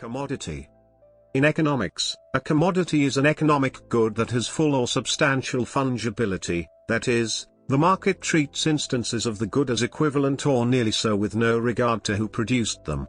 Commodity. In economics, a commodity is an economic good that has full or substantial fungibility, that is, the market treats instances of the good as equivalent or nearly so with no regard to who produced them.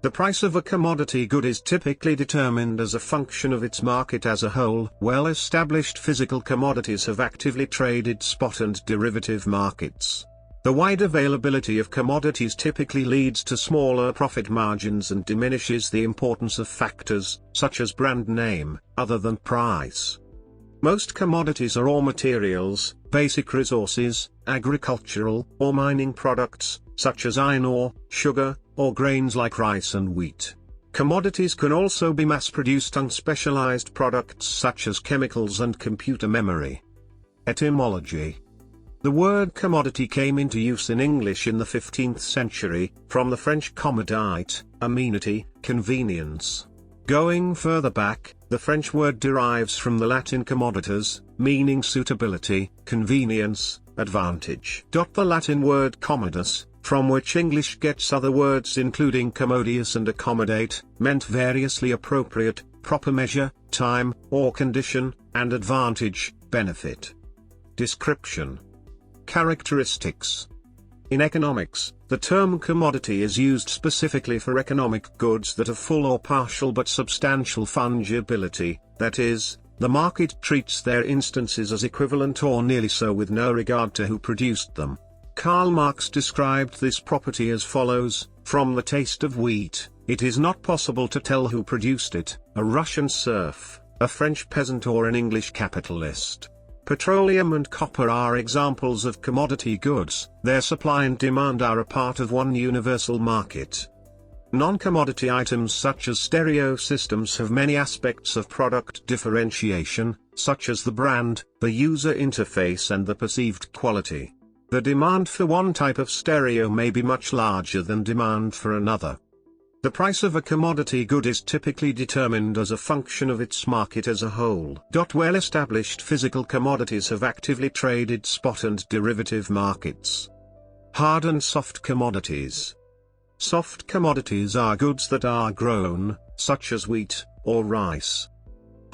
The price of a commodity good is typically determined as a function of its market as a whole. Well-established physical commodities have actively traded spot and derivative markets. The wide availability of commodities typically leads to smaller profit margins and diminishes the importance of factors, such as brand name, other than price. Most commodities are raw materials, basic resources, agricultural or mining products, such as iron ore, sugar, or grains like rice and wheat. Commodities can also be mass-produced unspecialized products such as chemicals and computer memory. Etymology. The word commodity came into use in English in the 15th century, from the French commodite, amenity, convenience. Going further back, the French word derives from the Latin commoditas, meaning suitability, convenience, advantage. The Latin word commodus, from which English gets other words including commodious and accommodate, meant variously appropriate, proper measure, time, or condition, and advantage, benefit. Description. Characteristics. In economics, the term commodity is used specifically for economic goods that have full or partial but substantial fungibility, that is, the market treats their instances as equivalent or nearly so with no regard to who produced them. Karl Marx described this property as follows: from the taste of wheat, it is not possible to tell who produced it, a Russian serf, a French peasant or an English capitalist. Petroleum and copper are examples of commodity goods. Their supply and demand are a part of one universal market. Non-commodity items such as stereo systems have many aspects of product differentiation, such as the brand, the user interface and the perceived quality. The demand for one type of stereo may be much larger than demand for another. The price of a commodity good is typically determined as a function of its market as a whole. Well-established physical commodities have actively traded spot and derivative markets. Hard and soft commodities. Soft commodities are goods that are grown, such as wheat or rice.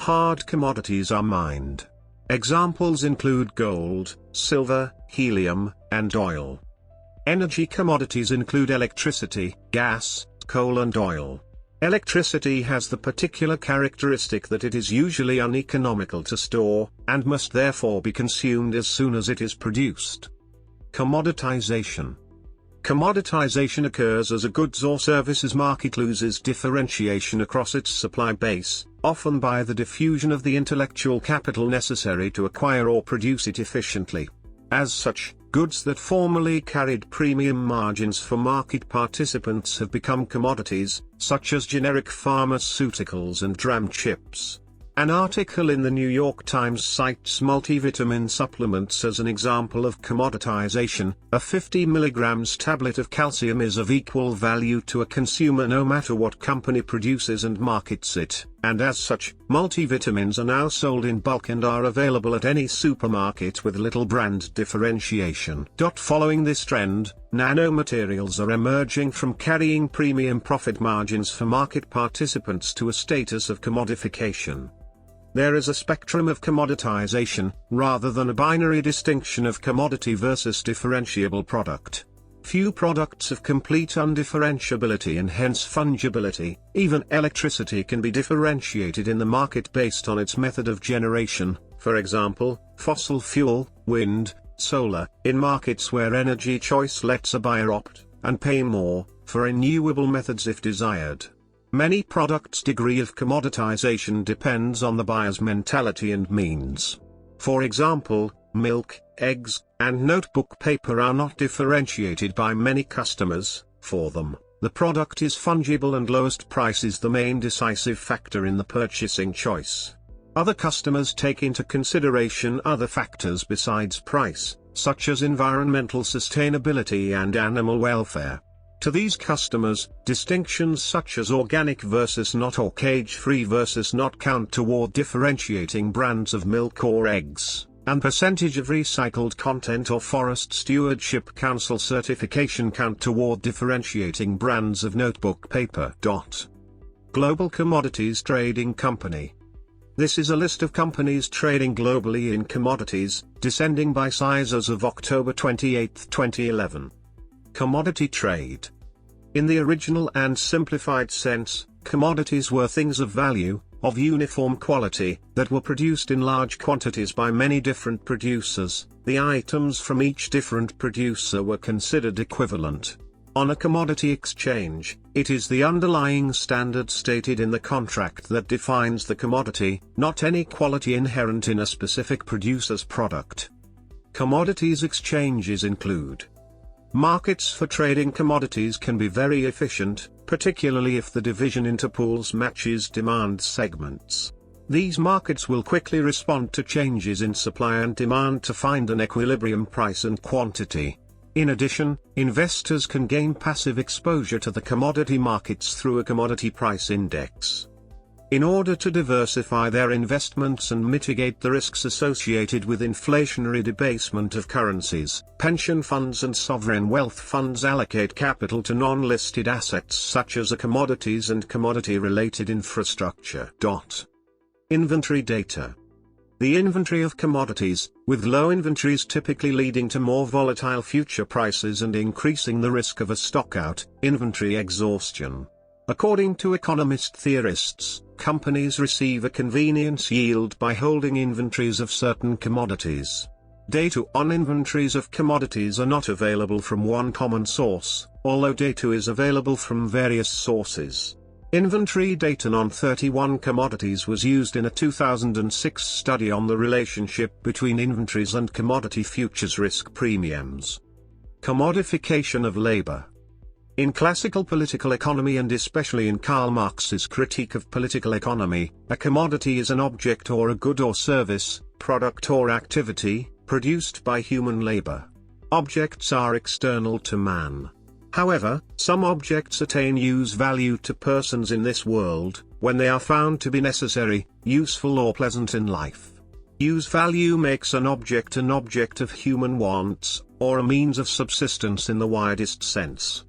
Hard commodities are mined. Examples include gold, silver, helium, and oil. Energy commodities include electricity, gas, coal and oil. Electricity has the particular characteristic that it is usually uneconomical to store, and must therefore be consumed as soon as it is produced. Commoditization. Commoditization occurs as a goods or services market loses differentiation across its supply base, often by the diffusion of the intellectual capital necessary to acquire or produce it efficiently. As such, goods that formerly carried premium margins for market participants have become commodities, such as generic pharmaceuticals and DRAM chips. An article in the New York Times cites multivitamin supplements as an example of commoditization. A 50 mg tablet of calcium is of equal value to a consumer no matter what company produces and markets it, and as such, multivitamins are now sold in bulk and are available at any supermarket with little brand differentiation. Following this trend, nanomaterials are emerging from carrying premium profit margins for market participants to a status of commodification. There is a spectrum of commoditization, rather than a binary distinction of commodity versus differentiable product. Few products have complete undifferentiability and hence fungibility. Even electricity can be differentiated in the market based on its method of generation, for example, fossil fuel, wind, solar, in markets where energy choice lets a buyer opt, and pay more, for renewable methods if desired. Many products' degree of commoditization depends on the buyer's mentality and means. For example, milk, eggs, and notebook paper are not differentiated by many customers. For them, the product is fungible and lowest price is the main decisive factor in the purchasing choice. Other customers take into consideration other factors besides price, such as environmental sustainability and animal welfare. To these customers, distinctions such as organic versus not or cage-free versus not count toward differentiating brands of milk or eggs, and percentage of recycled content or Forest Stewardship Council certification count toward differentiating brands of notebook paper. Global Commodities Trading Company. This is a list of companies trading globally in commodities, descending by size as of October 28, 2011. Commodity trade. In the original and simplified sense, commodities were things of value, of uniform quality, that were produced in large quantities by many different producers. The items from each different producer were considered equivalent. On a commodity exchange, it is the underlying standard stated in the contract that defines the commodity, not any quality inherent in a specific producer's product. Commodities exchanges include: markets for trading commodities can be very efficient, particularly if the division into pools matches demand segments. These markets will quickly respond to changes in supply and demand to find an equilibrium price and quantity. In addition, investors can gain passive exposure to the commodity markets through a commodity price index. In order to diversify their investments and mitigate the risks associated with inflationary debasement of currencies, pension funds and sovereign wealth funds allocate capital to non-listed assets such as commodities and commodity-related infrastructure. Inventory data. The inventory of commodities, with low inventories typically leading to more volatile future prices and increasing the risk of a stockout, inventory exhaustion. According to economist theorists, companies receive a convenience yield by holding inventories of certain commodities. Data on inventories of commodities are not available from one common source, although data is available from various sources. Inventory data on 31 commodities was used in a 2006 study on the relationship between inventories and commodity futures risk premiums. Commodification of labor. In classical political economy and especially in Karl Marx's critique of political economy, a commodity is an object or a good or service, product or activity, produced by human labor. Objects are external to man. However, some objects attain use value to persons in this world, when they are found to be necessary, useful or pleasant in life. Use value makes an object of human wants, or a means of subsistence in the widest sense.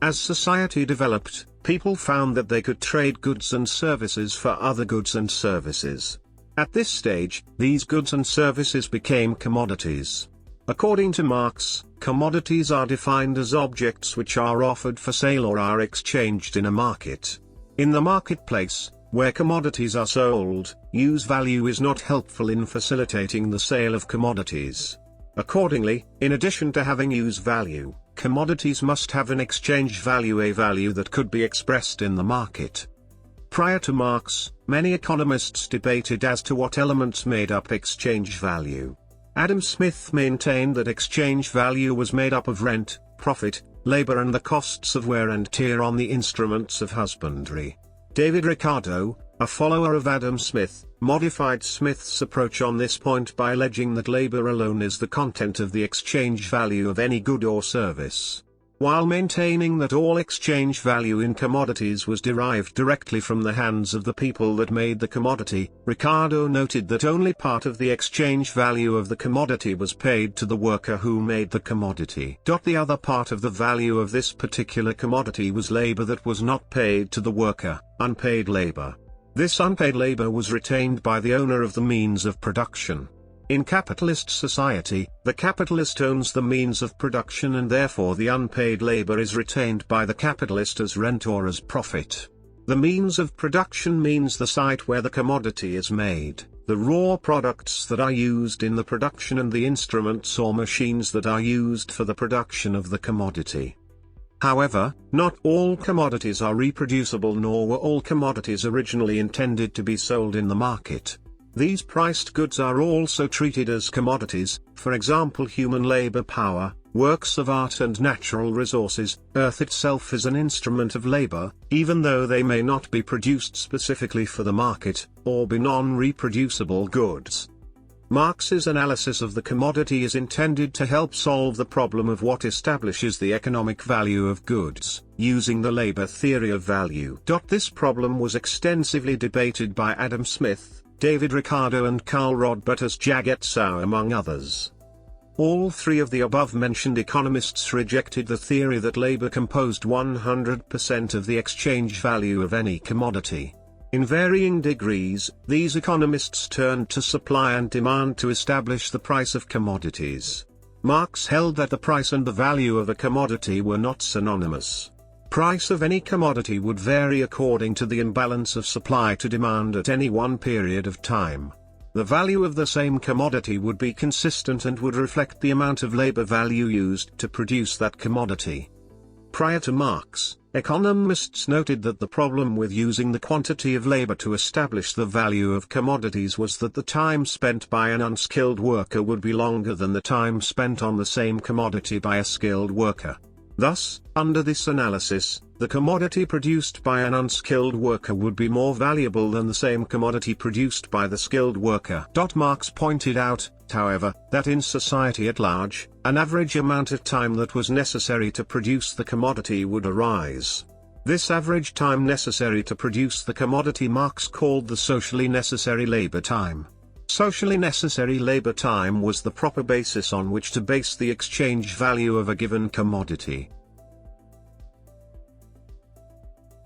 As society developed, people found that they could trade goods and services for other goods and services. At this stage, these goods and services became commodities. According to Marx, commodities are defined as objects which are offered for sale or are exchanged in a market. In the marketplace, where commodities are sold, use value is not helpful in facilitating the sale of commodities. Accordingly, in addition to having use value, commodities must have an exchange value, a value that could be expressed in the market. Prior to Marx, many economists debated as to what elements made up exchange value. Adam Smith maintained that exchange value was made up of rent, profit, labor and the costs of wear and tear on the instruments of husbandry. David Ricardo, a follower of Adam Smith, modified Smith's approach on this point by alleging that labor alone is the content of the exchange value of any good or service. While maintaining that all exchange value in commodities was derived directly from the hands of the people that made the commodity, Ricardo noted that only part of the exchange value of the commodity was paid to the worker who made the commodity. The other part of the value of this particular commodity was labor that was not paid to the worker, unpaid labor. This unpaid labor was retained by the owner of the means of production. In capitalist society, the capitalist owns the means of production and therefore the unpaid labor is retained by the capitalist as rent or as profit. The means of production means the site where the commodity is made, the raw products that are used in the production and the instruments or machines that are used for the production of the commodity. However, not all commodities are reproducible, nor were all commodities originally intended to be sold in the market. These priced goods are also treated as commodities, for example human labor power, works of art and natural resources. Earth itself is an instrument of labor, even though they may not be produced specifically for the market, or be non-reproducible goods. Marx's analysis of the commodity is intended to help solve the problem of what establishes the economic value of goods, using the labor theory of value. This problem was extensively debated by Adam Smith, David Ricardo and Carl Rodbertus Jagetsow among others. All three of the above-mentioned economists rejected the theory that labor composed 100% of the exchange value of any commodity. In varying degrees, these economists turned to supply and demand to establish the price of commodities. Marx held that the price and the value of a commodity were not synonymous. Price of any commodity would vary according to the imbalance of supply to demand at any one period of time. The value of the same commodity would be consistent and would reflect the amount of labor value used to produce that commodity. Prior to Marx, economists noted that the problem with using the quantity of labor to establish the value of commodities was that the time spent by an unskilled worker would be longer than the time spent on the same commodity by a skilled worker. Thus, under this analysis, the commodity produced by an unskilled worker would be more valuable than the same commodity produced by the skilled worker. Marx pointed out, however, that in society at large, an average amount of time that was necessary to produce the commodity would arise. This average time necessary to produce the commodity Marx called the socially necessary labor time. Socially necessary labor time was the proper basis on which to base the exchange value of a given commodity.